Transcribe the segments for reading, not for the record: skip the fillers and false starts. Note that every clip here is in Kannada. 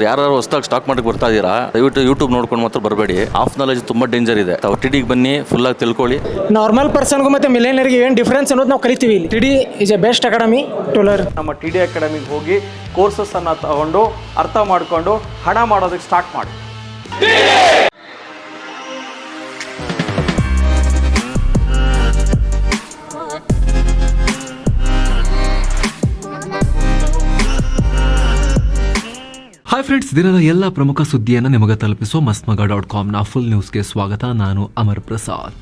ಯಾರು ಹೊಸದಾಗಿ ಸ್ಟಾಕ್ ಮಾಡಕ್ಕೆ ಬರ್ತಾ ಇದ್ದೀರಾ, ದಯವಿಟ್ಟು ಯೂಟ್ಯೂಬ್ ನೋಡ್ಕೊಂಡು ಮಾತ್ರ ಬರಬೇಡಿ. ಆಫ್ ನಾಲೆಜ್ ತುಂಬಾ ಡೇಂಜರ್ ಇದೆ. ತಾವು ಟಿಡಿಗೆ ಬನ್ನಿ, ಫುಲ್ ಆಗಿ ತಿಳ್ಕೊಳ್ಳಿ. ನಾರ್ಮಲ್ ಪರ್ಸನ್ಗೂ ಮತ್ತೆ ಮಿಲೇನಿಯರ್ಗೆ ಏನು ಡಿಫ್ರೆನ್ಸ್ ಅನ್ನೋದು ನಾವು ಕಲಿತೀವಿ. TD is a best academy to learn. ನಮ್ಮ ಟಿಡಿ ಅಕಾಡೆಮಿಗೆ ಹೋಗಿ ಕೋರ್ಸಸ್ ಅನ್ನ ತಗೊಂಡು ಅರ್ಥ ಮಾಡಿಕೊಂಡು ಹಣ ಮಾಡೋದಕ್ಕೆ ಸ್ಟಾರ್ಟ್ ಮಾಡಿ. ಹಾಯ್ ಫ್ರೆಂಡ್ಸ್, ದಿನದ ಎಲ್ಲ ಪ್ರಮುಖ ಸುದ್ದಿಯನ್ನು ನಿಮಗೆ ತಲುಪಿಸೋ mastmag.comನ ಫುಲ್ ನ್ಯೂಸ್ಗೆ ಸ್ವಾಗತ. ನಾನು ಅಮರ್ ಪ್ರಸಾದ್.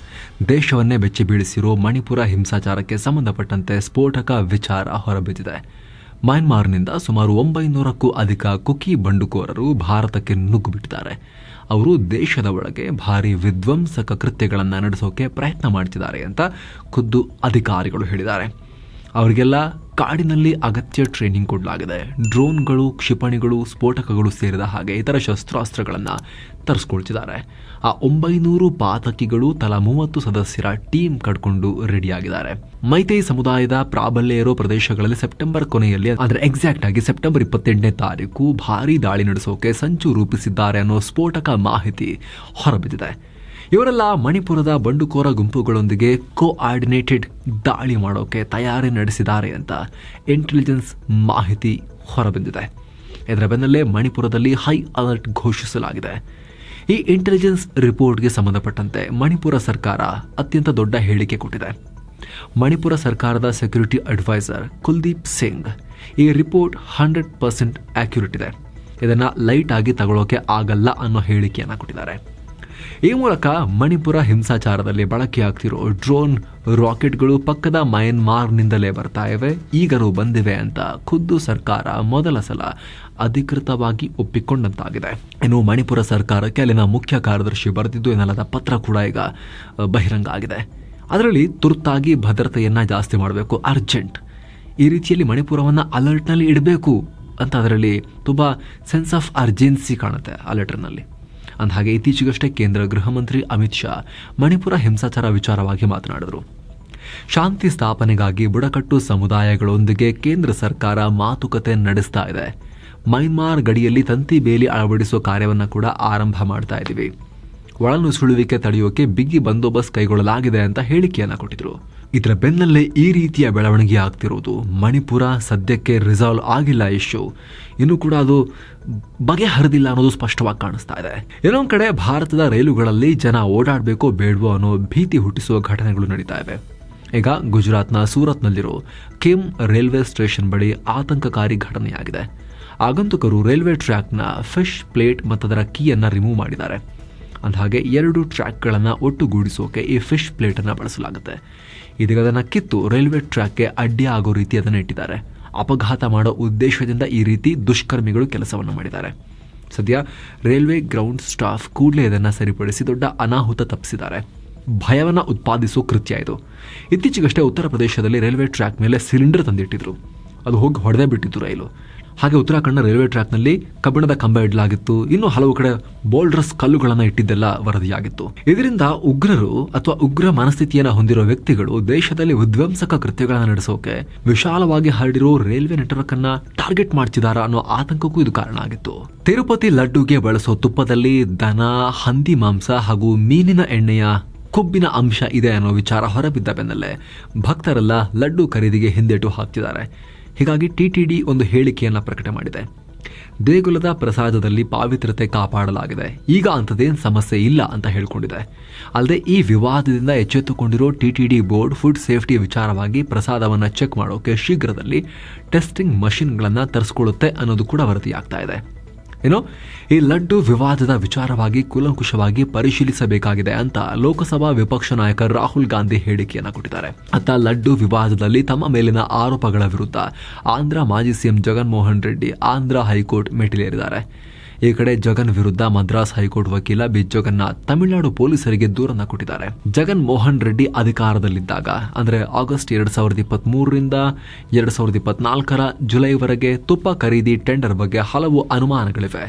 ದೇಶವನ್ನೇ ಬೆಚ್ಚಿ ಬೀಳಿಸಿರೋ ಮಣಿಪುರ ಹಿಂಸಾಚಾರಕ್ಕೆ ಸಂಬಂಧಪಟ್ಟಂತೆ ಸ್ಫೋಟಕ ವಿಚಾರ ಹೊರಬಿದ್ದಿದೆ. ಮಯನ್ಮಾರ್ನಿಂದ ಸುಮಾರು 900ಕ್ಕೂ ಅಧಿಕ ಕುಕಿ ಬಂಡುಕೋರರು ಭಾರತಕ್ಕೆ ನುಗ್ಗುಬಿಟ್ಟಿದ್ದಾರೆ. ಅವರು ದೇಶದ ಒಳಗೆ ಭಾರಿ ವಿಧ್ವಂಸಕ ಕೃತ್ಯಗಳನ್ನು ನಡೆಸೋಕೆ ಪ್ರಯತ್ನ ಮಾಡ್ತಿದ್ದಾರೆ ಅಂತ ಖುದ್ದು ಅಧಿಕಾರಿಗಳು ಹೇಳಿದ್ದಾರೆ. ಅವರಿಗೆಲ್ಲ ಕಾಡಿನಲ್ಲಿ ಅಗತ್ಯ ಟ್ರೈನಿಂಗ್ ಕೊಡಲಾಗಿದೆ. ಡ್ರೋನ್ಗಳು, ಕ್ಷಿಪಣಿಗಳು, ಸ್ಫೋಟಕಗಳು ಸೇರಿದ ಹಾಗೆ ಇತರ ಶಸ್ತ್ರಾಸ್ತ್ರಗಳನ್ನು ತರಿಸ್ಕೊಳ್ತಿದ್ದಾರೆ. ಆ 900 ಪಾತಕಿಗಳು ತಲಾ 30 ಸದಸ್ಯರ ಟೀಮ್ ಕಟ್ಕೊಂಡು ರೆಡಿಯಾಗಿದ್ದಾರೆ. ಮೈತೈ ಸಮುದಾಯದ ಪ್ರಾಬಲ್ಯ ಇರೋ ಪ್ರದೇಶಗಳಲ್ಲಿ ಸೆಪ್ಟೆಂಬರ್ ಕೊನೆಯಲ್ಲಿ, ಅಂದರೆ ಎಕ್ಸಾಕ್ಟ್ ಆಗಿ ಸೆಪ್ಟೆಂಬರ್ 28ನೇ ತಾರೀಕು ಭಾರೀ ದಾಳಿ ನಡೆಸೋಕೆ ಸಂಚು ರೂಪಿಸಿದ್ದಾರೆ ಅನ್ನೋ ಸ್ಫೋಟಕ ಮಾಹಿತಿ ಹೊರಬಿದ್ದಿದೆ. ಇವರೆಲ್ಲ ಮಣಿಪುರದ ಬಂಡುಕೋರ ಗುಂಪುಗಳೊಂದಿಗೆ ಕೋಆರ್ಡಿನೇಟೆಡ್ ದಾಳಿ ಮಾಡೋಕೆ ತಯಾರಿ ನಡೆಸಿದ್ದಾರೆ ಅಂತ ಇಂಟೆಲಿಜೆನ್ಸ್ ಮಾಹಿತಿ ಹೊರಬಂದಿದೆ. ಇದರ ಬೆನ್ನಲ್ಲೇ ಮಣಿಪುರದಲ್ಲಿ ಹೈ ಅಲರ್ಟ್ ಘೋಷಿಸಲಾಗಿದೆ. ಈ ಇಂಟೆಲಿಜೆನ್ಸ್ ರಿಪೋರ್ಟ್ಗೆ ಸಂಬಂಧಪಟ್ಟಂತೆ ಮಣಿಪುರ ಸರ್ಕಾರ ಅತ್ಯಂತ ದೊಡ್ಡ ಹೇಳಿಕೆ ಕೊಟ್ಟಿದೆ. ಮಣಿಪುರ ಸರ್ಕಾರದ ಸೆಕ್ಯೂರಿಟಿ ಅಡ್ವೈಸರ್ ಕುಲ್ದೀಪ್ ಸಿಂಗ್ ಈ ರಿಪೋರ್ಟ್ 100% ಆಕ್ಯುರೇಟ್ ಇದೆ, ಇದನ್ನು ಲೈಟ್ ಆಗಿ ತಗೊಳ್ಳೋಕೆ ಆಗಲ್ಲ ಅನ್ನೋ ಹೇಳಿಕೆಯನ್ನು ಕೊಟ್ಟಿದ್ದಾರೆ. ಈ ಮೂಲಕ ಮಣಿಪುರ ಹಿಂಸಾಚಾರದಲ್ಲಿ ಬಳಕೆಯಾಗ್ತಿರೋ ಡ್ರೋನ್, ರಾಕೆಟ್ಗಳು ಪಕ್ಕದ ಮಯನ್ಮಾರ್ನಿಂದಲೇ ಬರ್ತಾ ಇವೆ, ಈಗಲೂ ಬಂದಿವೆ ಅಂತ ಖುದ್ದು ಸರ್ಕಾರ ಮೊದಲ ಸಲ ಅಧಿಕೃತವಾಗಿ ಒಪ್ಪಿಕೊಂಡಂತಾಗಿದೆ. ಇನ್ನು ಮಣಿಪುರ ಸರ್ಕಾರಕ್ಕೆ ಅಲ್ಲಿನ ಮುಖ್ಯ ಕಾರ್ಯದರ್ಶಿ ಬರೆದಿದ್ದು ಎನ್ನಲಾದ ಪತ್ರ ಕೂಡ ಈಗ ಬಹಿರಂಗ ಆಗಿದೆ. ಅದರಲ್ಲಿ ತುರ್ತಾಗಿ ಭದ್ರತೆಯನ್ನು ಜಾಸ್ತಿ ಮಾಡಬೇಕು, ಅರ್ಜೆಂಟ್. ಈ ರೀತಿಯಲ್ಲಿ ಮಣಿಪುರವನ್ನು ಅಲರ್ಟ್ನಲ್ಲಿ ಇಡಬೇಕು ಅಂತ ಅದರಲ್ಲಿ ತುಂಬ ಸೆನ್ಸ್ ಆಫ್ ಅರ್ಜೆನ್ಸಿ ಕಾಣುತ್ತೆ ಆ ಲೆಟರ್ನಲ್ಲಿ. ಅಂದಹಾಗೆ ಇತ್ತೀಚೆಗಷ್ಟೇ ಕೇಂದ್ರ ಗೃಹ ಮಂತ್ರಿ ಅಮಿತ್ ಶಾ ಮಣಿಪುರ ಹಿಂಸಾಚಾರ ವಿಚಾರವಾಗಿ ಮಾತನಾಡಿದರು. ಶಾಂತಿ ಸ್ಥಾಪನೆಗಾಗಿ ಬುಡಕಟ್ಟು ಸಮುದಾಯಗಳೊಂದಿಗೆ ಕೇಂದ್ರ ಸರ್ಕಾರ ಮಾತುಕತೆ ನಡೆಸ್ತಾ ಇದೆ. ಮಯನ್ಮಾರ್ ಗಡಿಯಲ್ಲಿ ತಂತಿ ಬೇಲಿ ಅಳವಡಿಸುವ ಕಾರ್ಯವನ್ನು ಕೂಡ ಆರಂಭ ಮಾಡ್ತಾ ಇದ್ದೀವಿ. ಒಳನುಸುಳುವಿಕೆ ತಡೆಯೋಕೆ ಬಿಗಿ ಬಂದೋಬಸ್ತ್ ಕೈಗೊಳ್ಳಲಾಗಿದೆ ಅಂತ ಹೇಳಿಕೆಯನ್ನು ಕೊಟ್ಟಿದ್ರು. ಇದರ ಬೆನ್ನಲ್ಲೇ ಈ ರೀತಿಯ ಬೆಳವಣಿಗೆ ಆಗ್ತಿರೋದು. ಮಣಿಪುರ ಸದ್ಯಕ್ಕೆ ರಿಸಾಲ್ವ್ ಆಗಿಲ್ಲ ಇಶ್ಯೂ, ಇನ್ನೂ ಕೂಡ ಅದು ಬಗೆಹರಿದಿಲ್ಲ ಅನ್ನೋದು ಸ್ಪಷ್ಟವಾಗಿ ಕಾಣಿಸ್ತಾ ಇದೆ. ಇನ್ನೊಂದು ಕಡೆ ಭಾರತದ ರೈಲುಗಳಲ್ಲಿ ಜನ ಓಡಾಡಬೇಕೋ ಬೇಡವೋ ಅನ್ನೋ ಭೀತಿ ಹುಟ್ಟಿಸುವ ಘಟನೆಗಳು ನಡೀತಾ ಇವೆ. ಈಗ ಗುಜರಾತ್ನ ಸೂರತ್ನಲ್ಲಿರೋ ಕಿಮ್ ರೈಲ್ವೆ ಸ್ಟೇಷನ್ ಬಳಿ ಆತಂಕಕಾರಿ ಘಟನೆಯಾಗಿದೆ. ಆಗಂತುಕರು ರೈಲ್ವೆ ಟ್ರ್ಯಾಕ್ನ ಫಿಶ್ ಪ್ಲೇಟ್ ಮತ್ತು ಅದರ ಕೀಯನ್ನು ರಿಮೂವ್ ಮಾಡಿದ್ದಾರೆ. ಅಂದಹಾಗೆ 2 ಟ್ರ್ಯಾಕ್ಗಳನ್ನು ಒಟ್ಟುಗೂಡಿಸೋಕೆ ಈ ಫಿಶ್ ಪ್ಲೇಟನ್ನು ಬಳಸಲಾಗುತ್ತೆ. ಇದೀಗ ಅದನ್ನು ಕಿತ್ತು ರೈಲ್ವೆ ಟ್ರ್ಯಾಕ್ಗೆ ಅಡ್ಡಿ ಆಗೋ ರೀತಿ ಅದನ್ನು ಇಟ್ಟಿದ್ದಾರೆ. ಅಪಘಾತ ಮಾಡೋ ಉದ್ದೇಶದಿಂದ ಈ ರೀತಿ ದುಷ್ಕರ್ಮಿಗಳು ಕೆಲಸವನ್ನು ಮಾಡಿದ್ದಾರೆ. ಸದ್ಯ ರೈಲ್ವೆ ಗ್ರೌಂಡ್ ಸ್ಟಾಫ್ ಕೂಡಲೇ ಇದನ್ನು ಸರಿಪಡಿಸಿ ದೊಡ್ಡ ಅನಾಹುತ ತಪ್ಪಿಸಿದ್ದಾರೆ. ಭಯವನ್ನು ಉತ್ಪಾದಿಸೋ ಕೃತ್ಯ ಇದು. ಇತ್ತೀಚೆಗಷ್ಟೇ ಉತ್ತರ ಪ್ರದೇಶದಲ್ಲಿ ರೈಲ್ವೆ ಟ್ರ್ಯಾಕ್ ಮೇಲೆ ಸಿಲಿಂಡರ್ ತಂದಿಟ್ಟಿದ್ರು, ಅದು ಹೋಗಿ ಹೊಡೆದೇ ಬಿಟ್ಟಿತ್ತು ರೈಲು. ಹಾಗೆ ಉತ್ತರಾಖಂಡ್ನ ರೈಲ್ವೆ ಟ್ರ್ಯಾಕ್ನಲ್ಲಿ ಕಬ್ಬಿಣದ ಕಂಬ ಇಡಲಾಗಿತ್ತು. ಇನ್ನು ಹಲವು ಕಡೆ ಬೋಲ್ಡರ್ಸ್ ಕಲ್ಲುಗಳನ್ನು ಇಟ್ಟಿದ್ದೆಲ್ಲ ವರದಿಯಾಗಿತ್ತು. ಇದರಿಂದ ಉಗ್ರರು ಅಥವಾ ಉಗ್ರ ಮನಸ್ಥಿತಿಯನ್ನು ಹೊಂದಿರೋ ವ್ಯಕ್ತಿಗಳು ದೇಶದಲ್ಲಿ ವಿಧ್ವಂಸಕ ಕೃತ್ಯಗಳನ್ನು ನಡೆಸೋಕೆ ವಿಶಾಲವಾಗಿ ಹರಡಿರೋ ರೈಲ್ವೆ ನೆಟ್ವರ್ಕ್ ಅನ್ನ ಟಾರ್ಗೆಟ್ ಮಾಡ್ತಿದಾರ ಅನ್ನೋ ಆತಂಕಕ್ಕೂ ಇದು ಕಾರಣ ಆಗಿತ್ತು. ತಿರುಪತಿ ಲಡ್ಡುಗೆ ಬಳಸೋ ತುಪ್ಪದಲ್ಲಿ ದನ, ಹಂದಿ ಮಾಂಸ ಹಾಗೂ ಮೀನಿನ ಎಣ್ಣೆಯ ಕೊಬ್ಬಿನ ಅಂಶ ಇದೆ ಅನ್ನೋ ವಿಚಾರ ಹೊರಬಿದ್ದ ಬೆನ್ನಲ್ಲೇ ಭಕ್ತರೆಲ್ಲ ಲಡ್ಡು ಖರೀದಿಗೆ ಹಿಂದೇಟು ಹಾಕ್ತಿದ್ದಾರೆ. ಹೀಗಾಗಿ ಟಿಟಿಡಿ ಒಂದು ಹೇಳಿಕೆಯನ್ನು ಪ್ರಕಟ ಮಾಡಿದೆ. ದೇಗುಲದ ಪ್ರಸಾದದಲ್ಲಿ ಪಾವಿತ್ರತೆ ಕಾಪಾಡಲಾಗಿದೆ, ಈಗ ಅಂಥದ್ದೇನು ಸಮಸ್ಯೆ ಇಲ್ಲ ಅಂತ ಹೇಳ್ಕೊಂಡಿದೆ. ಅಲ್ಲದೆ ಈ ವಿವಾದದಿಂದ ಎಚ್ಚೆತ್ತುಕೊಂಡಿರೋ ಟಿಟಿಡಿ ಬೋರ್ಡ್ ಫುಡ್ ಸೇಫ್ಟಿ ವಿಚಾರವಾಗಿ ಪ್ರಸಾದವನ್ನು ಚೆಕ್ ಮಾಡೋಕೆ ಶೀಘ್ರದಲ್ಲಿ ಟೆಸ್ಟಿಂಗ್ ಮಷಿನ್ಗಳನ್ನು ತರಿಸ್ಕೊಳ್ಳುತ್ತೆ ಅನ್ನೋದು ಕೂಡ ವರದಿಯಾಗ್ತಾ ಇದೆ. ಏನೋ ಈ ಲಡ್ಡು ವಿವಾದದ ವಿಚಾರವಾಗಿ ಕೂಲಂಕುಷವಾಗಿ ಪರಿಶೀಲಿಸಬೇಕಾಗಿದೆ ಅಂತ ಲೋಕಸಭಾ ವಿಪಕ್ಷ ನಾಯಕ ರಾಹುಲ್ ಗಾಂಧಿ ಹೇಳಿಕೆಯನ್ನು ಕೊಟ್ಟಿದ್ದಾರೆ. ಅತ್ತ ಲಡ್ಡು ವಿವಾದದಲ್ಲಿ ತಮ್ಮ ಮೇಲಿನ ಆರೋಪಗಳ ವಿರುದ್ಧ ಆಂಧ್ರ ಮಾಜಿ ಸಿಎಂ ಜಗನ್ ಮೋಹನ್ ರೆಡ್ಡಿ ಆಂಧ್ರ ಹೈಕೋರ್ಟ್ ಮೆಟ್ಟಿಲೇರಿದ್ದಾರೆ. ಈ ಕಡೆ ಜಗನ್ ವಿರುದ್ಧ ಮದ್ರಾಸ್ ಹೈಕೋರ್ಟ್ ವಕೀಲ ಬಿ ಜಗನ್ನಾಥ್ ತಮಿಳುನಾಡು ಪೊಲೀಸರಿಗೆ ದೂರನ್ನ ಕೊಟ್ಟಿದ್ದಾರೆ. ಜಗನ್ ಮೋಹನ್ ರೆಡ್ಡಿ ಅಧಿಕಾರದಲ್ಲಿದ್ದಾಗ, ಅಂದರೆ ಆಗಸ್ಟ್ 2023ರಿಂದ 2024 ಜುಲೈವರೆಗೆ ತುಪ್ಪ ಖರೀದಿ ಟೆಂಡರ್ ಬಗ್ಗೆ ಹಲವು ಅನುಮಾನಗಳಿವೆ.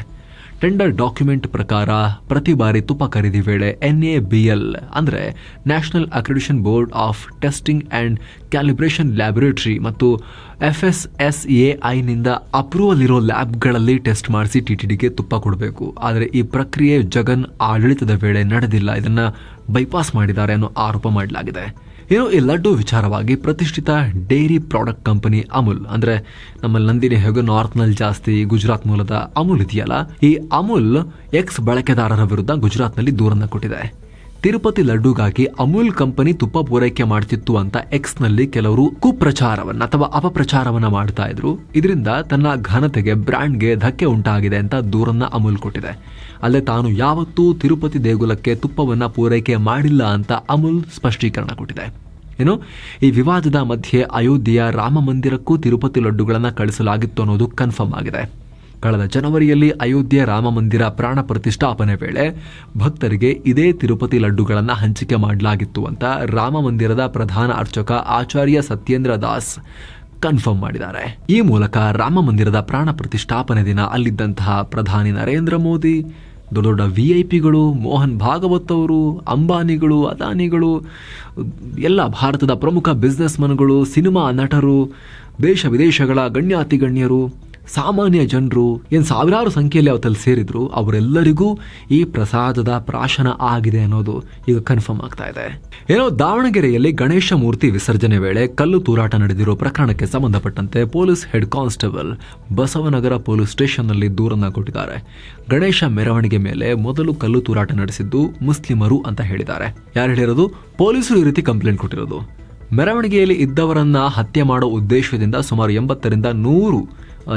ಟೆಂಡರ್ ಡಾಕ್ಯುಮೆಂಟ್ ಪ್ರಕಾರ ಪ್ರತಿ ಬಾರಿ ತುಪ್ಪ ಖರೀದಿ ವೇಳೆ NABL ಅಂದರೆ national accreditation board of testing and calibration laboratory ಮತ್ತು FSSAI ನಿಂದ ಅಪ್ರೂವಲ್ ಇರೋ ಲ್ಯಾಬ್ಗಳಲ್ಲಿ ಟೆಸ್ಟ್ ಮಾಡಿಸಿ TTDಗೆ ತುಪ್ಪ ಕೊಡಬೇಕು. ಆದರೆ ಈ ಪ್ರಕ್ರಿಯೆ ಜಗನ್ ಆಡಳಿತದ ವೇಳೆ ನಡೆದಿಲ್ಲ, ಇದನ್ನ ಬೈಪಾಸ್ ಮಾಡಿದ್ದಾರೆ ಅನ್ನೋ ಆರೋಪ ಮಾಡಲಾಗಿದೆ. ಏನೋ ಈ ಲಡ್ಡು ವಿಚಾರವಾಗಿ ಪ್ರತಿಷ್ಠಿತ ಡೈರಿ ಪ್ರಾಡಕ್ಟ್ ಕಂಪನಿ ಅಮೂಲ್, ಅಂದ್ರೆ ನಮ್ಮಲ್ಲಿ ನಂದಿನಿ ಹೇಗೋ ನಾರ್ತ್ನಲ್ಲಿ ಜಾಸ್ತಿ, ಗುಜರಾತ್ ಮೂಲದ ಅಮೂಲ್ ಇದೆಯಲ್ಲ, ಈ ಅಮೂಲ್ ಎಕ್ಸ್ ಬಳಕೆದಾರರ ವಿರುದ್ಧ ಗುಜರಾತ್ನಲ್ಲಿ ದೂರನ್ನ ಕೊಟ್ಟಿದೆ. ತಿರುಪತಿ ಲಡ್ಡುಗಾಗಿ ಅಮೂಲ್ ಕಂಪನಿ ತುಪ್ಪ ಪೂರೈಕೆ ಮಾಡ್ತಿತ್ತು ಅಂತ ಎಕ್ಸ್ನಲ್ಲಿ ಕೆಲವರು ಕುಪ್ರಚಾರವನ್ನ ಅಥವಾ ಅಪಪ್ರಚಾರವನ್ನ ಮಾಡ್ತಾ ಇದ್ರು. ಇದರಿಂದ ತನ್ನ ಘನತೆಗೆ, ಬ್ರ್ಯಾಂಡ್ಗೆ ಧಕ್ಕೆ ಉಂಟಾಗಿದೆ ಅಂತ ದೂರನ್ನ ಅಮೂಲ್ ಕೊಟ್ಟಿದೆ. ಅಲ್ಲದೆ ತಾನು ಯಾವತ್ತೂ ತಿರುಪತಿ ದೇಗುಲಕ್ಕೆ ತುಪ್ಪವನ್ನ ಪೂರೈಕೆ ಮಾಡಿಲ್ಲ ಅಂತ ಅಮೂಲ್ ಸ್ಪಷ್ಟೀಕರಣ ಕೊಟ್ಟಿದೆ. ಏನು, ಈ ವಿವಾದದ ಮಧ್ಯೆ ಅಯೋಧ್ಯೆಯ ರಾಮ ಮಂದಿರಕ್ಕೂ ತಿರುಪತಿ ಲಡ್ಡುಗಳನ್ನು ಕಳಿಸಲಾಗಿತ್ತು ಅನ್ನೋದು ಕನ್ಫರ್ಮ್ ಆಗಿದೆ. ಕಳೆದ ಜನವರಿಯಲ್ಲಿ ಅಯೋಧ್ಯೆ ರಾಮ ಮಂದಿರ ಪ್ರಾಣ ಪ್ರತಿಷ್ಠಾಪನೆ ವೇಳೆ ಭಕ್ತರಿಗೆ ಇದೇ ತಿರುಪತಿ ಲಡ್ಡುಗಳನ್ನು ಹಂಚಿಕೆ ಮಾಡಲಾಗಿತ್ತು ಅಂತ ರಾಮ ಮಂದಿರದ ಪ್ರಧಾನ ಅರ್ಚಕ ಆಚಾರ್ಯ ಸತ್ಯೇಂದ್ರ ದಾಸ್ ಕನ್ಫರ್ಮ್ ಮಾಡಿದ್ದಾರೆ. ಈ ಮೂಲಕ ರಾಮ ಮಂದಿರದ ಪ್ರಾಣ ಪ್ರತಿಷ್ಠಾಪನೆ ದಿನ ಅಲ್ಲಿದ್ದಂತಹ ಪ್ರಧಾನಿ ನರೇಂದ್ರ ಮೋದಿ, ದೊಡ್ಡ ದೊಡ್ಡ VIPಗಳು, ಮೋಹನ್ ಭಾಗವತ್ ಅವರು, ಅಂಬಾನಿಗಳು, ಅದಾನಿಗಳು, ಎಲ್ಲ ಭಾರತದ ಪ್ರಮುಖ ಬಿಸ್ನೆಸ್ ಮನ್ಗಳು, ಸಿನಿಮಾ ನಟರು, ದೇಶ ವಿದೇಶಗಳ ಗಣ್ಯಾತಿ ಗಣ್ಯರು, ಸಾಮಾನ್ಯ ಜನರು, ಏನು ಸಾವಿರಾರು ಸಂಖ್ಯೆಯಲ್ಲಿ ಅವತ್ತಲ್ಲಿ ಸೇರಿದ್ರು, ಅವರೆಲ್ಲರಿಗೂ ಈ ಪ್ರಸಾದದ ಪ್ರಾಶನ ಆಗಿದೆ ಅನ್ನೋದು ಈಗ ಕನ್ಫರ್ಮ್ ಆಗ್ತಾ ಇದೆ. ಏನೋ ದಾವಣಗೆರೆಯಲ್ಲಿ ಗಣೇಶ ಮೂರ್ತಿ ವಿಸರ್ಜನೆ ವೇಳೆ ಕಲ್ಲು ತೂರಾಟ ನಡೆದಿರೋ ಪ್ರಕರಣಕ್ಕೆ ಸಂಬಂಧಪಟ್ಟಂತೆ police head constable Basavanagara police ಸ್ಟೇಷನ್ನಲ್ಲಿ ದೂರನ್ನ ಕೊಟ್ಟಿದ್ದಾರೆ. ಗಣೇಶ ಮೆರವಣಿಗೆ ಮೇಲೆ ಮೊದಲು ಕಲ್ಲು ತೂರಾಟ ನಡೆಸಿದ್ದು ಮುಸ್ಲಿಮರು ಅಂತ ಹೇಳಿದ್ದಾರೆ. ಯಾರು ಹೇಳಿರೋದು? ಪೊಲೀಸರು ಈ ರೀತಿ ಕಂಪ್ಲೇಂಟ್ ಕೊಟ್ಟಿರೋದು. ಮೆರವಣಿಗೆಯಲ್ಲಿ ಇದ್ದವರನ್ನ ಹತ್ಯೆ ಮಾಡೋ ಉದ್ದೇಶದಿಂದ ಸುಮಾರು 80ರಿಂದ 100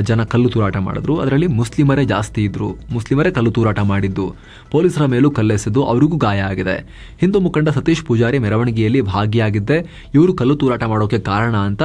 ಜನ ಕಲ್ಲು ತೂರಾಟ ಮಾಡಿದ್ರು. ಅದರಲ್ಲಿ ಮುಸ್ಲಿಮರೇ ಜಾಸ್ತಿ ಇದ್ರು. ಮುಸ್ಲಿಮರೇ ಕಲ್ಲು ತೂರಾಟ ಮಾಡಿದ್ದು, ಪೊಲೀಸರ ಮೇಲೂ ಕಲ್ಲೆಸೆದು ಅವರಿಗೂ ಗಾಯ ಆಗಿದೆ. ಹಿಂದೂ ಮುಖಂಡ ಸತೀಶ್ ಪೂಜಾರಿ ಮೆರವಣಿಗೆಯಲ್ಲಿ ಭಾಗಿಯಾಗಿದ್ದೆ ಇವರು ಕಲ್ಲು ತೂರಾಟ ಮಾಡೋಕೆ ಕಾರಣ ಅಂತ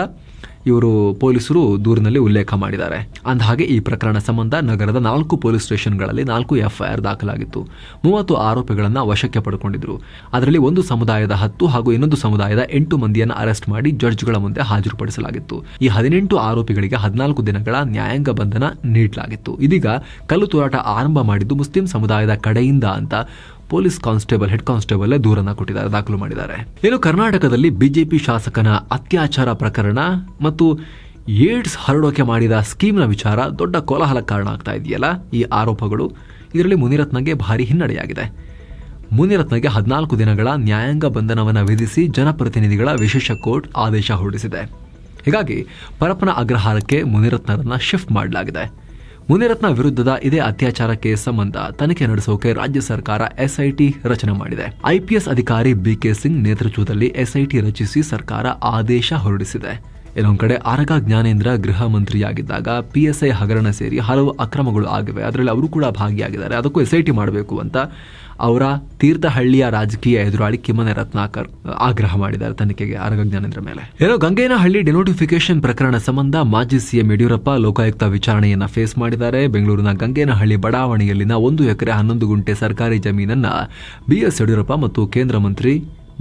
ಇವರು ಪೊಲೀಸರು ದೂರಿನಲ್ಲಿ ಉಲ್ಲೇಖ ಮಾಡಿದ್ದಾರೆ. ಅಂದಹಾಗೆ ಈ ಪ್ರಕರಣ ಸಂಬಂಧ ನಗರದ 4 ಪೊಲೀಸ್ ಸ್ಟೇಷನ್ಗಳಲ್ಲಿ 4 FIR ದಾಖಲಾಗಿತ್ತು. 30 ಆರೋಪಿಗಳನ್ನು ವಶಕ್ಕೆ ಪಡೆದುಕೊಂಡಿದ್ರು. ಅದರಲ್ಲಿ ಒಂದು ಸಮುದಾಯದ 10 ಹಾಗೂ ಇನ್ನೊಂದು ಸಮುದಾಯದ 8 ಮಂದಿಯನ್ನು ಅರೆಸ್ಟ್ ಮಾಡಿ ಜಡ್ಜ್ಗಳ ಮುಂದೆ ಹಾಜರುಪಡಿಸಲಾಗಿತ್ತು. ಈ 18 ಆರೋಪಿಗಳಿಗೆ 14 ದಿನಗಳ ನ್ಯಾಯಾಂಗ ಬಂಧನ ನೀಡಲಾಗಿತ್ತು. ಇದೀಗ ಕಲ್ಲು ತೂರಾಟ ಆರಂಭ ಮಾಡಿದ್ದು ಮುಸ್ಲಿಂ ಸಮುದಾಯದ ಕಡೆಯಿಂದ ಅಂತ ಪೊಲೀಸ್ ಕಾನ್ಸ್ಟೇಬಲ್ ಹೆಡ್ ಕಾನ್ಸ್ಟೇಬಲ್ ದೂರನ್ನ ಕೊಟ್ಟಿದ್ದಾರೆ, ದಾಖಲು ಮಾಡಿದ್ದಾರೆ. ಏನು, ಕರ್ನಾಟಕದಲ್ಲಿ ಬಿಜೆಪಿ ಶಾಸಕನ ಅತ್ಯಾಚಾರ ಪ್ರಕರಣ ಮತ್ತು ಏಡ್ಸ್ ಹರಡೋಕೆ ಮಾಡಿದ ಸ್ಕೀಮ್ನ ವಿಚಾರ ದೊಡ್ಡ ಕೋಲಾಹಲ ಕಾರಣ ಆಗ್ತಾ ಇದೆಯಲ್ಲ ಈ ಆರೋಪಗಳು. ಇದರಲ್ಲಿ ಮುನಿರತ್ನಗೆ ಭಾರಿ ಹಿನ್ನಡೆಯಾಗಿದೆ. ಮುನಿರತ್ನಗೆ 14 ದಿನಗಳ ನ್ಯಾಯಾಂಗ ಬಂಧನವನ್ನು ವಿಧಿಸಿ ಜನಪ್ರತಿನಿಧಿಗಳ ವಿಶೇಷ ಕೋರ್ಟ್ ಆದೇಶ ಹೊರಡಿಸಿದೆ. ಹೀಗಾಗಿ ಪರಪ್ಪನ ಅಗ್ರಹಾರಕ್ಕೆ ಮುನಿರತ್ನರನ್ನ ಶಿಫ್ಟ್ ಮಾಡಲಾಗಿದೆ. ಮುನಿರತ್ನ ವಿರುದ್ಧದ ಇದೇ ಅತ್ಯಾಚಾರ ಕೇಸ್ ಸಂಬಂಧ ತನಿಖೆ ನಡೆಸೋಕೆ ರಾಜ್ಯ ಸರ್ಕಾರ SIT ರಚನೆ ಮಾಡಿದೆ. IPS ಅಧಿಕಾರಿ BK ಸಿಂಗ್ ನೇತೃತ್ವದಲ್ಲಿ SIT ರಚಿಸಿ ಸರ್ಕಾರ ಆದೇಶ ಹೊರಡಿಸಿದೆ. ಇನ್ನೊಂದು ಕಡೆ ಆರಗ ಜ್ಞಾನೇಂದ್ರ ಗೃಹ ಮಂತ್ರಿಯಾಗಿದ್ದಾಗ PSI ಹಗರಣ ಸೇರಿ ಹಲವು ಅಕ್ರಮಗಳು ಆಗಿವೆ. ಅದರಲ್ಲಿ ಅವರು ಕೂಡ ಭಾಗಿಯಾಗಿದ್ದಾರೆ. ಅದಕ್ಕೂ SIT ಮಾಡಬೇಕು ಅಂತ ಅವರ ತೀರ್ಥಹಳ್ಳಿಯ ರಾಜಕೀಯ ಎದುರಾಳಿ ಕಿಮ್ಮನೆ ರತ್ನಾಕರ್ ಆಗ್ರಹ ಮಾಡಿದ್ದಾರೆ ತನಿಖೆಗೆ ಆರಗ ಜ್ಞಾನೇಂದ್ರ ಮೇಲೆ. ಏನೋ ಗಂಗೇನಹಳ್ಳಿ ಡಿನೋಟಿಫಿಕೇಶನ್ ಪ್ರಕರಣ ಸಂಬಂಧ ಮಾಜಿ CM ಯಡಿಯೂರಪ್ಪ ಲೋಕಾಯುಕ್ತ ವಿಚಾರಣೆಯನ್ನ ಫೇಸ್ ಮಾಡಿದ್ದಾರೆ. ಬೆಂಗಳೂರಿನ ಗಂಗೇನಹಳ್ಳಿ ಬಡಾವಣೆಯಲ್ಲಿನ 1 ಎಕರೆ 11 ಗುಂಟೆ ಸರ್ಕಾರಿ ಜಮೀನನ್ನ BS ಯಡಿಯೂರಪ್ಪ ಮತ್ತು ಕೇಂದ್ರ ಮಂತ್ರಿ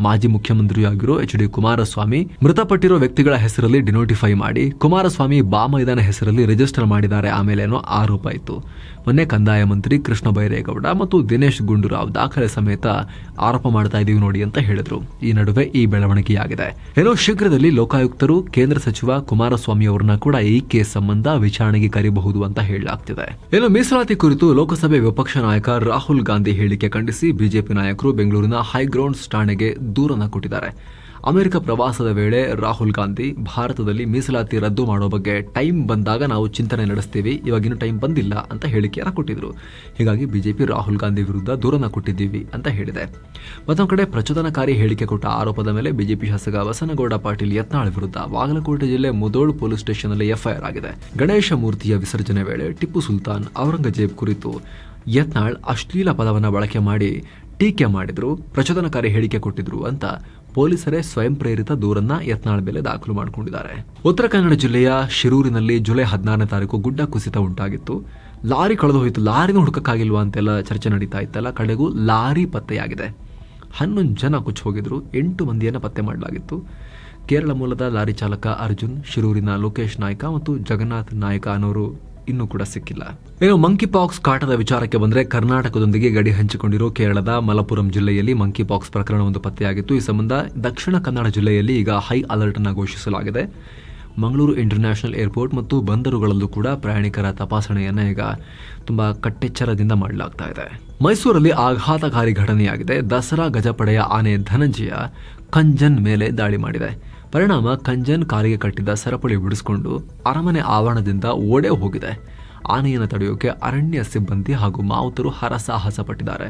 ಮಾಜಿ ಮುಖ್ಯಮಂತ್ರಿಯಾಗಿರೋ HD ಕುಮಾರಸ್ವಾಮಿ ಮೃತಪಟ್ಟಿರೋ ವ್ಯಕ್ತಿಗಳ ಹೆಸರಲ್ಲಿ ಡಿನೋಟಿಫೈ ಮಾಡಿ ಕುಮಾರಸ್ವಾಮಿ ಬಾಮೈದಾನ ಹೆಸರಲ್ಲಿ ರಿಜಿಸ್ಟರ್ ಮಾಡಿದ್ದಾರೆ ಆಮೇಲೆ ಏನೋ ಆರೋಪ ಇತ್ತು. ಮೊನ್ನೆ ಕಂದಾಯ ಮಂತ್ರಿ ಕೃಷ್ಣ ಬೈರೇಗೌಡ ಮತ್ತು ದಿನೇಶ್ ಗುಂಡೂರಾವ್ ದಾಖಲೆ ಸಮೇತ ಆರೋಪ ಮಾಡ್ತಾ ಇದೀವಿ ನೋಡಿ ಅಂತ ಹೇಳಿದ್ರು. ಈ ನಡುವೆ ಈ ಬೆಳವಣಿಗೆಯಾಗಿದೆ. ಏನೋ ಶೀಘ್ರದಲ್ಲಿ ಲೋಕಾಯುಕ್ತರು ಕೇಂದ್ರ ಸಚಿವ ಕುಮಾರಸ್ವಾಮಿ ಅವರನ್ನ ಕೂಡ ಈ ಕೇಸ್ ಸಂಬಂಧ ವಿಚಾರಣೆಗೆ ಕರೆಯಬಹುದು ಅಂತ ಹೇಳಲಾಗ್ತಿದೆ. ಏನೋ ಮೀಸಲಾತಿ ಕುರಿತು ಲೋಕಸಭೆ ವಿಪಕ್ಷ ನಾಯಕ ರಾಹುಲ್ ಗಾಂಧಿ ಹೇಳಿಕೆ ಖಂಡಿಸಿ ಬಿಜೆಪಿ ನಾಯಕರು ಬೆಂಗಳೂರಿನ ಹೈಗ್ರೌಂಡ್ಸ್ ಠಾಣೆಗೆ ದೂರನ್ನ ಕೊಟ್ಟಿದ್ದಾರೆ. ಅಮೆರಿಕ ಪ್ರವಾಸದ ವೇಳೆ ರಾಹುಲ್ ಗಾಂಧಿ ಭಾರತದಲ್ಲಿ ಮೀಸಲಾತಿ ರದ್ದು ಮಾಡೋ ಬಗ್ಗೆ ಟೈಮ್ ಬಂದಾಗ ನಾವು ಚಿಂತನೆ ನಡೆಸ್ತೀವಿ, ಇವಾಗಿನ ಟೈಮ್ ಬಂದಿಲ್ಲ ಅಂತ ಹೇಳಿಕೆಯನ್ನು ಕೊಟ್ಟಿದ್ರು. ಹೀಗಾಗಿ ಬಿಜೆಪಿ ರಾಹುಲ್ ಗಾಂಧಿ ವಿರುದ್ಧ ದೂರನ್ನ ಕೊಟ್ಟಿದ್ದೀವಿ ಅಂತ ಹೇಳಿದೆ. ಮತ್ತೊಂದು ಕಡೆ ಪ್ರಚೋದನಕಾರಿ ಹೇಳಿಕೆ ಕೊಟ್ಟ ಆರೋಪದ ಮೇಲೆ ಬಿಜೆಪಿ ಶಾಸಕ ಬಸನಗೌಡ ಪಾಟೀಲ್ ಯತ್ನಾಳ್ ವಿರುದ್ಧ ಬಾಗಲಕೋಟೆ ಜಿಲ್ಲೆ ಮುಧೋಳ್ ಪೊಲೀಸ್ ಸ್ಟೇಷನ್ನಲ್ಲಿ FIR ಆಗಿದೆ. ಗಣೇಶ ಮೂರ್ತಿಯ ವಿಸರ್ಜನೆ ವೇಳೆ ಟಿಪ್ಪು ಸುಲ್ತಾನ್, ಔರಂಗಜೇಬ್ ಕುರಿತು ಯತ್ನಾಳ್ ಅಶ್ಲೀಲ ಪದವನ್ನು ಬಳಕೆ ಮಾಡಿ ಟೀಕೆ ಮಾಡಿದ್ರು, ಪ್ರಚೋದನಕಾರಿ ಹೇಳಿಕೆ ಕೊಟ್ಟಿದ್ರು ಅಂತ ಪೊಲೀಸರೇ ಸ್ವಯಂ ಪ್ರೇರಿತ ದೂರನ್ನ ಯತ್ನಾಳ್ ಮೇಲೆ ದಾಖಲು ಮಾಡಿಕೊಂಡಿದ್ದಾರೆ. ಉತ್ತರ ಕನ್ನಡ ಜಿಲ್ಲೆಯ ಶಿರೂರಿನಲ್ಲಿ ಜುಲೈ 16ನೇ ತಾರೀಕು ಗುಡ್ಡ ಕುಸಿತ ಉಂಟಾಗಿತ್ತು. ಲಾರಿ ಕಳೆದು ಹೋಯಿತು, ಲಾರಿನ ಹುಡುಕಕ್ಕಾಗಿಲ್ವಾ ಅಂತೆಲ್ಲ ಚರ್ಚೆ ನಡೀತಾ ಇತ್ತಲ್ಲ. ಕಡೆಗೂ ಲಾರಿ ಪತ್ತೆಯಾಗಿದೆ. 11 ಜನ ಕುಚ್ಚಿ ಹೋಗಿದ್ರು, 8 ಮಂದಿಯನ್ನು ಪತ್ತೆ ಮಾಡಲಾಗಿತ್ತು. ಕೇರಳ ಮೂಲದ ಲಾರಿ ಚಾಲಕ ಅರ್ಜುನ್, ಶಿರೂರಿನ ಲೋಕೇಶ್ ನಾಯ್ಕ ಮತ್ತು ಜಗನ್ನಾಥ್ ನಾಯ್ಕ ಅನ್ನೋರು ಇನ್ನೂ ಕೂಡ ಸಿಕ್ಕಿಲ್ಲ. ಇನ್ನು ಮಂಕಿ ಪಾಕ್ಸ್ ಕಾಟದ ವಿಚಾರಕ್ಕೆ ಬಂದ್ರೆ, ಕರ್ನಾಟಕದೊಂದಿಗೆ ಗಡಿ ಹಂಚಿಕೊಂಡಿರೋ ಕೇರಳದ ಮಲಪುರಂ ಜಿಲ್ಲೆಯಲ್ಲಿ ಮಂಕಿ ಪಾಕ್ಸ್ ಪ್ರಕರಣವೊಂದು ಪತ್ತೆಯಾಗಿತ್ತು. ಈ ಸಂಬಂಧ ದಕ್ಷಿಣ ಕನ್ನಡ ಜಿಲ್ಲೆಯಲ್ಲಿ ಈಗ ಹೈ ಅಲರ್ಟ್ ಅನ್ನು ಘೋಷಿಸಲಾಗಿದೆ. ಮಂಗಳೂರು ಇಂಟರ್ನ್ಯಾಷನಲ್ ಏರ್ಪೋರ್ಟ್ ಮತ್ತು ಬಂದರುಗಳಲ್ಲೂ ಕೂಡ ಪ್ರಯಾಣಿಕರ ತಪಾಸಣೆಯನ್ನು ಈಗ ತುಂಬಾ ಕಟ್ಟೆಚ್ಚರದಿಂದ ಮಾಡಲಾಗ್ತಾ ಇದೆ. ಮೈಸೂರಲ್ಲಿ ಆಘಾತಕಾರಿ ಘಟನೆಯಾಗಿದೆ. ದಸರಾ ಗಜಪಡೆಯ ಆನೆ ಧನಂಜಯ ಕಂಜನ್ ಮೇಲೆ ದಾಳಿ ಮಾಡಿದೆ. ಪರಿಣಾಮ ಕಂಜನ್ ಕಾಲಿಗೆ ಕಟ್ಟಿದ್ದ ಸರಪಳಿ ಬಿಡಿಸಿಕೊಂಡು ಅರಮನೆ ಆವರಣದಿಂದ ಓಡೇ ಹೋಗಿದೆ. ಆನೆಯನ್ನು ತಡೆಯೋಕೆ ಅರಣ್ಯ ಸಿಬ್ಬಂದಿ ಹಾಗೂ ಮಾವುತರು ಹರಸಾಹಸ ಪಟ್ಟಿದ್ದಾರೆ.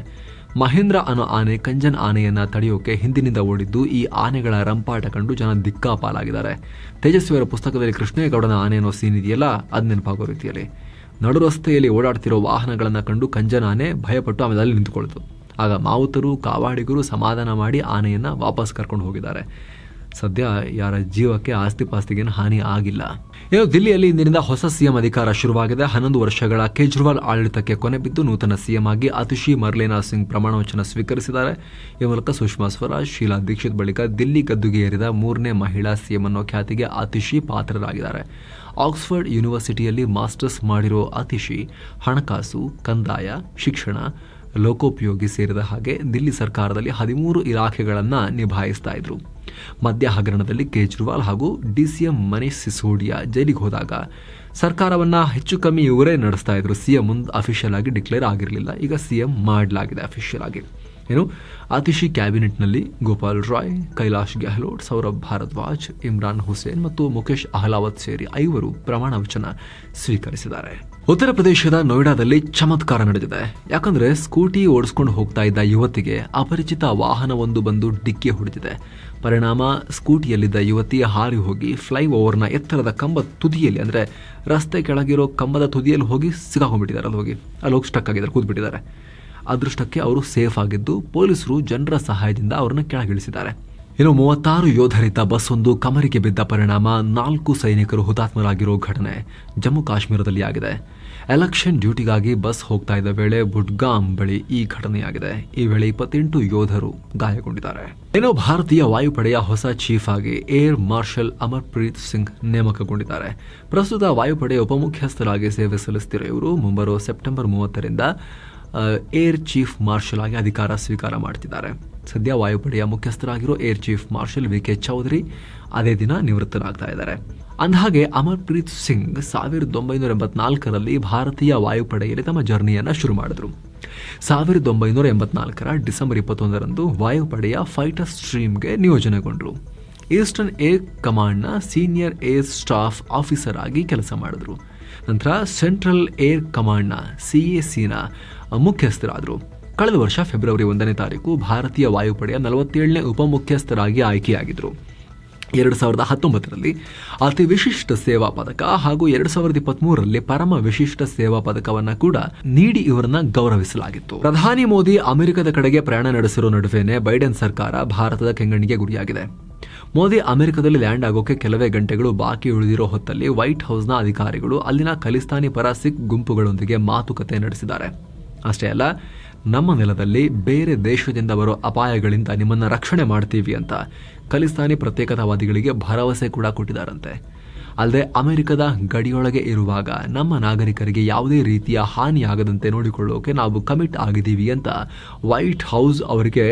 ಮಹೇಂದ್ರ ಅನ್ನೋ ಆನೆ ಕಂಜನ್ ಆನೆಯನ್ನ ತಡೆಯೋಕೆ ಹಿಂದಿನಿಂದ ಓಡಿದ್ದು, ಈ ಆನೆಗಳ ರಂಪಾಟ ಕಂಡು ಜನ ದಿಕ್ಕಾಪಾಲಾಗಿದ್ದಾರೆ. ತೇಜಸ್ವಿಯವರ ಪುಸ್ತಕದಲ್ಲಿ ಕೃಷ್ಣೇಗೌಡನ ಆನೆ ಅನ್ನೋ ಸೀನ್ ಇದೆಯಲ್ಲ, ಅದು ನೆನಪಾಗೋ ರೀತಿಯಲ್ಲಿ ನಡು ರಸ್ತೆಯಲ್ಲಿ ಓಡಾಡ್ತಿರೋ ವಾಹನಗಳನ್ನು ಕಂಡು ಕಂಜನ್ ಆನೆ ಭಯಪಟ್ಟು ಆಮೇಲೆ ಅಲ್ಲಿ ನಿಂತುಕೊಳ್ತು. ಆಗ ಮಾವುತರು ಕಾವಾಡಿಗರು ಸಮಾಧಾನ ಮಾಡಿ ಆನೆಯನ್ನ ವಾಪಸ್ ಕರ್ಕೊಂಡು ಹೋಗಿದ್ದಾರೆ. ಸದ್ಯ ಯಾರ ಜೀವಕ್ಕೆ ಆಸ್ತಿ ಪಾಸ್ತಿಗೇನು ಹಾನಿ ಆಗಿಲ್ಲ. ಇನ್ನು ದಿಲ್ಲಿಯಲ್ಲಿ ಇಂದಿನಿಂದ ಹೊಸ ಸಿಎಂ ಅಧಿಕಾರ ಶುರುವಾಗಿದೆ. 11 ವರ್ಷಗಳ ಕೇಜ್ರಿವಾಲ್ ಆಡಳಿತಕ್ಕೆ ಕೊನೆ ಬಿದ್ದು ನೂತನ ಸಿಎಂ ಆಗಿ ಅತಿಶಿ ಮರ್ಲೇನಾ ಸಿಂಗ್ ಪ್ರಮಾಣ ವಚನ ಸ್ವೀಕರಿಸಿದ್ದಾರೆ. ಈ ಮೂಲಕ ಸುಷ್ಮಾ ಸ್ವರಾಜ್, ಶೀಲಾ ದೀಕ್ಷಿತ್ ಬಳಿಕ ದಿಲ್ಲಿ ಗದ್ದುಗೆ ಏರಿದ 3ನೇ ಮಹಿಳಾ ಸಿಎಂ ಅನ್ನೋ ಖ್ಯಾತಿಗೆ ಅತಿಶಿ ಪಾತ್ರರಾಗಿದ್ದಾರೆ. ಆಕ್ಸ್ಫರ್ಡ್ ಯೂನಿವರ್ಸಿಟಿಯಲ್ಲಿ ಮಾಸ್ಟರ್ಸ್ ಮಾಡಿರೋ ಅತಿಶಿ ಹಣಕಾಸು, ಕಂದಾಯ, ಶಿಕ್ಷಣ, ಲೋಕೋಪಯೋಗಿ ಸೇರಿದ ಹಾಗೆ ದಿಲ್ಲಿ ಸರ್ಕಾರದಲ್ಲಿ 13 ಇಲಾಖೆಗಳನ್ನು ನಿಭಾಯಿಸ್ತಾ ಇದ್ರು. ಮದ್ಯ ಹಗರಣದಲ್ಲಿ ಕೇಜ್ರಿವಾಲ್ ಹಾಗೂ ಡಿಸಿಎಂ ಮನೀಶ್ ಸಿಸೋಡಿಯಾ ಜೈಲಿಗೆ ಹೋದಾಗ ಸರ್ಕಾರವನ್ನ ಹೆಚ್ಚು ಕಮ್ಮಿ ಇವರೇ ನಡೆಸ್ತಾ ಇದ್ರು. ಸಿಎಂ ಮುಂದೆ ಅಫಿಷಿಯಲ್ ಆಗಿ ಡಿಕ್ಲೇರ್ ಆಗಿರಲಿಲ್ಲ, ಈಗ ಸಿಎಂ ಮಾಡಲಾಗಿದೆ ಅಫಿಷಿಯಲ್ ಆಗಿ. ಏನು ಅತಿಶಿ ಕ್ಯಾಬಿನೆಟ್ನಲ್ಲಿ ಗೋಪಾಲ್ ರಾಯ್, ಕೈಲಾಶ್ ಗೆಹ್ಲೋಟ್, ಸೌರಭ್ ಭಾರದ್ವಾಜ್, ಇಮ್ರಾನ್ ಹುಸೇನ್ ಮತ್ತು ಮುಖೇಶ್ ಅಹ್ಲಾವತ್ ಸೇರಿ 5 ಪ್ರಮಾಣ ವಚನ ಸ್ವೀಕರಿಸಿದ್ದಾರೆ. ಉತ್ತರ ಪ್ರದೇಶದ ನೋಯ್ಡಾದಲ್ಲಿ ಚಮತ್ಕಾರ ನಡೆದಿದೆ. ಯಾಕಂದ್ರೆ ಸ್ಕೂಟಿ ಓಡಿಸ್ಕೊಂಡು ಹೋಗ್ತಾ ಇದ್ದ ಯುವತಿಗೆ ಅಪರಿಚಿತ ವಾಹನವೊಂದು ಬಂದು ಡಿಕ್ಕಿ ಹೊಡೆದಿದೆ. ಪರಿಣಾಮ ಸ್ಕೂಟಿಯಲ್ಲಿದ್ದ ಯುವತಿ ಹಾರಿ ಹೋಗಿ ಫ್ಲೈ ಓವರ್ನ ಎತ್ತರದ ಕಂಬದ ತುದಿಯಲ್ಲಿ, ಅಂದ್ರೆ ರಸ್ತೆ ಕೆಳಗಿರೋ ಕಂಬದ ತುದಿಯಲ್ಲಿ ಹೋಗಿ ಸಿಕ್ಕಾಕೊಂಡ್ಬಿಟ್ಟಿದ್ದಾರೆ. ಅಲ್ಲಿ ಹೋಗಿ ಸ್ಟಕ್ ಆಗಿದ್ದಾರೆ, ಕೂತ್ಬಿಟ್ಟಿದ್ದಾರೆ. ಅದೃಷ್ಟಕ್ಕೆ ಅವರು ಸೇಫ್ ಆಗಿದ್ದು ಪೊಲೀಸರು ಜನರ ಸಹಾಯದಿಂದ ಅವರನ್ನು ಕೆಳಗಿಳಿಸಿದ್ದಾರೆ. ಇನ್ನು 36 ಯೋಧರಿದ್ದ ಬಸ್ ಒಂದು ಕಮರಿಗೆ ಬಿದ್ದ ಪರಿಣಾಮ 4 ಸೈನಿಕರು ಹುತಾತ್ಮರಾಗಿರೋ ಘಟನೆ ಜಮ್ಮು ಕಾಶ್ಮೀರದಲ್ಲಿ ಆಗಿದೆ. ಎಲೆಕ್ಷನ್ ಡ್ಯೂಟಿಗಾಗಿ ಬಸ್ ಹೋಗ್ತಾ ಇದ್ದ ವೇಳೆ ಬುಡ್ಗಾಮ್ ಬಳಿ ಈ ಘಟನೆಯಾಗಿದೆ. ಈ ವೇಳೆ 28 ಯೋಧರು ಗಾಯಗೊಂಡಿದ್ದಾರೆ. ಇನ್ನು ಭಾರತೀಯ ವಾಯುಪಡೆಯ ಹೊಸ ಚೀಫ್ ಆಗಿ ಏರ್ ಮಾರ್ಷಲ್ ಅಮರ್ಪ್ರೀತ್ ಸಿಂಗ್ ನೇಮಕಗೊಂಡಿದ್ದಾರೆ. ಪ್ರಸ್ತುತ ವಾಯುಪಡೆಯ ಉಪಮುಖ್ಯಸ್ಥರಾಗಿ ಸೇವೆ ಸಲ್ಲಿಸುತ್ತಿರುವ ಇವರು ಮುಂಬರುವ ಸೆಪ್ಟೆಂಬರ್ 30ರಿಂದ ಏರ್ ಚೀಫ್ ಮಾರ್ಷಲ್ ಆಗಿ ಅಧಿಕಾರ ಸ್ವೀಕಾರ ಮಾಡ್ತಿದ್ದಾರೆ. ಸದ್ಯ ವಾಯುಪಡೆಯ ಮುಖ್ಯಸ್ಥರಾಗಿರೋ air chief marshal V K. Chaudhari ಅದೇ ದಿನ ನಿವೃತ್ತರಾಗ್ತಾ ಇದ್ದಾರೆ. ಅಂದಹಾಗೆ ಅಮರ್ಪ್ರೀತ್ ಸಿಂಗ್ 1984ರಲ್ಲಿ ಭಾರತೀಯ ವಾಯುಪಡೆಯಲ್ಲಿ ತಮ್ಮ ಜರ್ನಿಯನ್ನ ಶುರು ಮಾಡಿದ್ರು. 1984ರ ಡಿಸೆಂಬರ್ 21ರಂದು ವಾಯುಪಡೆಯ ಫೈಟರ್ ಸ್ಟ್ರೀಮ್ಗೆ ನಿಯೋಜನೆಗೊಂಡರು. ಈಸ್ಟರ್ನ್ ಏರ್ ಕಮಾಂಡ್ನ ಸೀನಿಯರ್ ಏರ್ ಸ್ಟಾಫ್ ಆಫೀಸರ್ ಆಗಿ ಕೆಲಸ ಮಾಡಿದ್ರು. ನಂತರ ಸೆಂಟ್ರಲ್ ಏರ್ ಕಮಾಂಡ್ನ CACನ ಮುಖ್ಯಸ್ಥರಾದರು. ಕಳೆದ ವರ್ಷ ಫೆಬ್ರವರಿ 1ನೇ ತಾರೀಕು ಭಾರತೀಯ ವಾಯುಪಡೆಯ 47ನೇ ಉಪಮುಖ್ಯಸ್ಥರಾಗಿ ಆಯ್ಕೆಯಾಗಿದ್ದರು. 2019ರಲ್ಲಿ ಅತಿ ವಿಶಿಷ್ಟ ಸೇವಾ ಪದಕ ಹಾಗೂ 2023ರಲ್ಲಿ ಪರಮ ವಿಶಿಷ್ಟ ಸೇವಾ ಪದಕವನ್ನ ಕೂಡ ನೀಡಿ ಇವರನ್ನ ಗೌರವಿಸಲಾಗಿತ್ತು. ಪ್ರಧಾನಿ ಮೋದಿ ಅಮೆರಿಕದ ಕಡೆಗೆ ಪ್ರಯಾಣ ನಡೆಸಿರೋ ನಡುವೆನೇ ಬೈಡೆನ್ ಸರ್ಕಾರ ಭಾರತದ ಕೆಂಗಣ್ಣಿಗೆ ಗುರಿಯಾಗಿದೆ. ಮೋದಿ ಅಮೆರಿಕದಲ್ಲಿ ಲ್ಯಾಂಡ್ ಆಗೋಕೆ ಕೆಲವೇ ಗಂಟೆಗಳು ಬಾಕಿ ಉಳಿದಿರೋ ಹೊತ್ತಲ್ಲಿ ವೈಟ್ ಹೌಸ್ನ ಅಧಿಕಾರಿಗಳು ಅಲ್ಲಿನ ಖಲಿಸ್ತಾನಿ ಪರ ಸಿಖ್ ಗುಂಪುಗಳೊಂದಿಗೆ ಮಾತುಕತೆ ನಡೆಸಿದ್ದಾರೆ. ಅಷ್ಟೇ ಅಲ್ಲ, ನಮ್ಮ ನೆಲದಲ್ಲಿ ಬೇರೆ ದೇಶದಿಂದ ಬರೋ ಅಪಾಯಗಳಿಂದ ನಿಮ್ಮನ್ನ ರಕ್ಷಣೆ ಮಾಡ್ತೀವಿ ಅಂತ ಖಲಿಸ್ತಾನಿ ಪ್ರತ್ಯೇಕತಾವಾದಿಗಳಿಗೆ ಭರವಸೆ ಕೂಡ ಕೊಟ್ಟಿದ್ದಾರಂತೆ. ಅಲ್ಲದೆ ಅಮೆರಿಕದ ಗಡಿಯೊಳಗೆ ಇರುವಾಗ ನಮ್ಮ ನಾಗರಿಕರಿಗೆ ಯಾವುದೇ ರೀತಿಯ ಹಾನಿಯಾಗದಂತೆ ನೋಡಿಕೊಳ್ಳೋಕೆ ನಾವು ಕಮಿಟ್ ಆಗಿದ್ದೀವಿ ಅಂತ ವೈಟ್ ಹೌಸ್ ಅವರಿಗೆ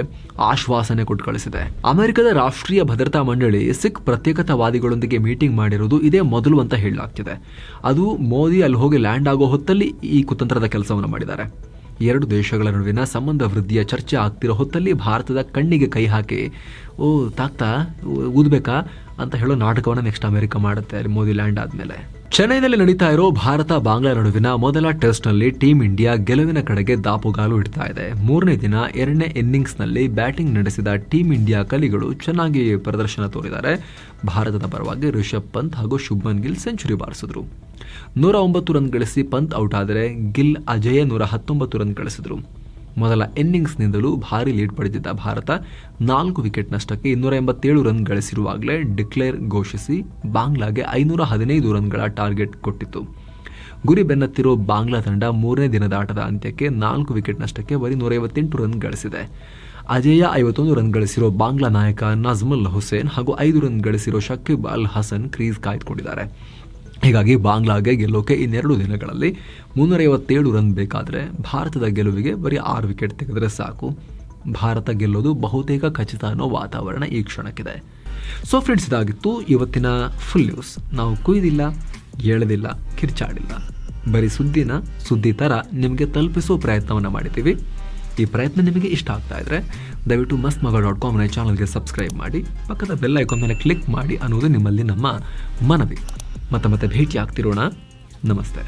ಆಶ್ವಾಸನೆ ಕೊಟ್ಟು ಕಳಿಸಿದೆ. ಅಮೆರಿಕದ ರಾಷ್ಟ್ರೀಯ ಭದ್ರತಾ ಮಂಡಳಿ ಸಿಖ್ ಪ್ರತ್ಯೇಕತಾವಾದಿಗಳೊಂದಿಗೆ ಮೀಟಿಂಗ್ ಮಾಡಿರೋದು ಇದೇ ಮೊದಲು ಅಂತ ಹೇಳಲಾಗ್ತಿದೆ. ಅದು ಮೋದಿ ಅಲ್ಲಿ ಹೋಗಿ ಲ್ಯಾಂಡ್ ಆಗೋ ಹೊತ್ತಲ್ಲಿ ಈ ಕುತಂತ್ರದ ಕೆಲಸವನ್ನು ಮಾಡಿದ್ದಾರೆ. 2 ದೇಶಗಳ ನಡುವಿನ ಸಂಬಂಧ ವೃದ್ಧಿಯ ಚರ್ಚೆ ಆಗ್ತಿರೋ ಹೊತ್ತಲ್ಲಿ ಭಾರತದ ಕಣ್ಣಿಗೆ ಕೈ ಹಾಕಿ ತಾಕ್ತಾ ಊದ್ಬೇಕಾ ಅಂತ ಹೇಳೋ ನಾಟಕವನ್ನು ನೆಕ್ಸ್ಟ್ ಅಮೆರಿಕ ಮಾಡುತ್ತೆ ಅಲ್ಲಿ ಮೋದಿ ಲ್ಯಾಂಡ್ ಆದ್ಮೇಲೆ. ಚೆನ್ನೈನಲ್ಲಿ ನಡೀತಾ ಇರೋ ಭಾರತ ಬಾಂಗ್ಲಾ ನಡುವಿನ ಮೊದಲ ಟೆಸ್ಟ್ನಲ್ಲಿ ಟೀಂ ಇಂಡಿಯಾ ಗೆಲುವಿನ ಕಡೆಗೆ ದಾಪುಗಾಲು ಇಡ್ತಾ ಇದೆ. 3ನೇ ದಿನ 2ನೇ ಇನ್ನಿಂಗ್ಸ್ನಲ್ಲಿ ಬ್ಯಾಟಿಂಗ್ ನಡೆಸಿದ ಟೀಂ ಇಂಡಿಯಾ ಕಲಿಗಳು ಚೆನ್ನಾಗಿ ಪ್ರದರ್ಶನ ತೋರಿದ್ದಾರೆ. ಭಾರತದ ಪರವಾಗಿ ರಿಷಬ್ ಪಂತ್ ಹಾಗೂ ಶುಭ್ಮನ್ ಗಿಲ್ ಸೆಂಚುರಿ ಬಾರಿಸಿದ್ರು. 109 ರನ್ ಗಳಿಸಿ ಪಂತ್ ಔಟ್ ಆದರೆ ಗಿಲ್ ಅಜಯ 119 ರನ್ ಗಳಿಸಿದ್ರು. ಮೊದಲ ಇನ್ನಿಂಗ್ಸ್ನಿಂದಲೂ ಭಾರಿ ಲೀಡ್ ಪಡೆದಿದ್ದ ಭಾರತ 4 ವಿಕೆಟ್ ನಷ್ಟಕ್ಕೆ 287 ರನ್ ಗಳಿಸಿರುವಾಗಲೇ ಡಿಕ್ಲೇರ್ ಘೋಷಿಸಿ ಬಾಂಗ್ಲಾಗೆ 515 ರನ್ಗಳ ಟಾರ್ಗೆಟ್ ಕೊಟ್ಟಿತ್ತು. ಗುರಿ ಬೆನ್ನತ್ತಿರೋ ಬಾಂಗ್ಲಾ ತಂಡ 3ನೇ ದಿನದ ಆಟದ ಅಂತ್ಯಕ್ಕೆ 4 ವಿಕೆಟ್ ನಷ್ಟಕ್ಕೆ ಬರೀ 158 ರನ್ ಗಳಿಸಿದೆ. ಅಜೇಯ 51 ರನ್ ಗಳಿಸಿರೋ ಬಾಂಗ್ಲಾ ನಾಯಕ ನಜ್ಮುಲ್ ಹುಸೇನ್ ಹಾಗೂ 5 ರನ್ ಗಳಿಸಿರೋ ಶಕೀಬ್ ಅಲ್ ಹಸನ್ ಕ್ರೀಸ್ ಕಾಯ್ದುಕೊಂಡಿದ್ದಾರೆ. ಹೀಗಾಗಿ ಬಾಂಗ್ಲಾಗೆ ಗೆಲ್ಲೋಕೆ ಇನ್ನೆರಡು ದಿನಗಳಲ್ಲಿ 357 ರನ್ ಬೇಕಾದರೆ ಭಾರತದ ಗೆಲುವಿಗೆ ಬರೀ 6 ವಿಕೆಟ್ ತೆಗೆದರೆ ಸಾಕು. ಭಾರತ ಗೆಲ್ಲೋದು ಬಹುತೇಕ ಖಚಿತ ಅನ್ನೋ ವಾತಾವರಣ ಈ ಕ್ಷಣಕ್ಕಿದೆ. ಸೊ ಫ್ರೆಂಡ್ಸ್, ಇದಾಗಿತ್ತು ಇವತ್ತಿನ ಫುಲ್ ನ್ಯೂಸ್. ನಾವು ಕುಯ್ದಿಲ್ಲ, ಎಳೆದಿಲ್ಲ, ಕಿರ್ಚಾಡಿಲ್ಲ, ಬರೀ ಸುದ್ದಿ ಥರ ನಿಮಗೆ ತಲುಪಿಸೋ ಪ್ರಯತ್ನವನ್ನು ಮಾಡಿದ್ದೀವಿ. ಈ ಪ್ರಯತ್ನ ನಿಮಗೆ ಇಷ್ಟ ಆಗ್ತಾ ಇದ್ದರೆ ದಯವಿಟ್ಟು mastmaga.com ಚಾನಲ್ಗೆ ಸಬ್ಸ್ಕ್ರೈಬ್ ಮಾಡಿ, ಪಕ್ಕದ ಬೆಲ್ ಐಕಾನ್ ಮೇಲೆ ಕ್ಲಿಕ್ ಮಾಡಿ ಅನ್ನೋದು ನಿಮ್ಮಲ್ಲಿ ನಮ್ಮ ಮನವಿ. ಮತ್ತೆ ಭೇಟಿ ಆಗ್ತಿರೋಣ. ನಮಸ್ತೆ.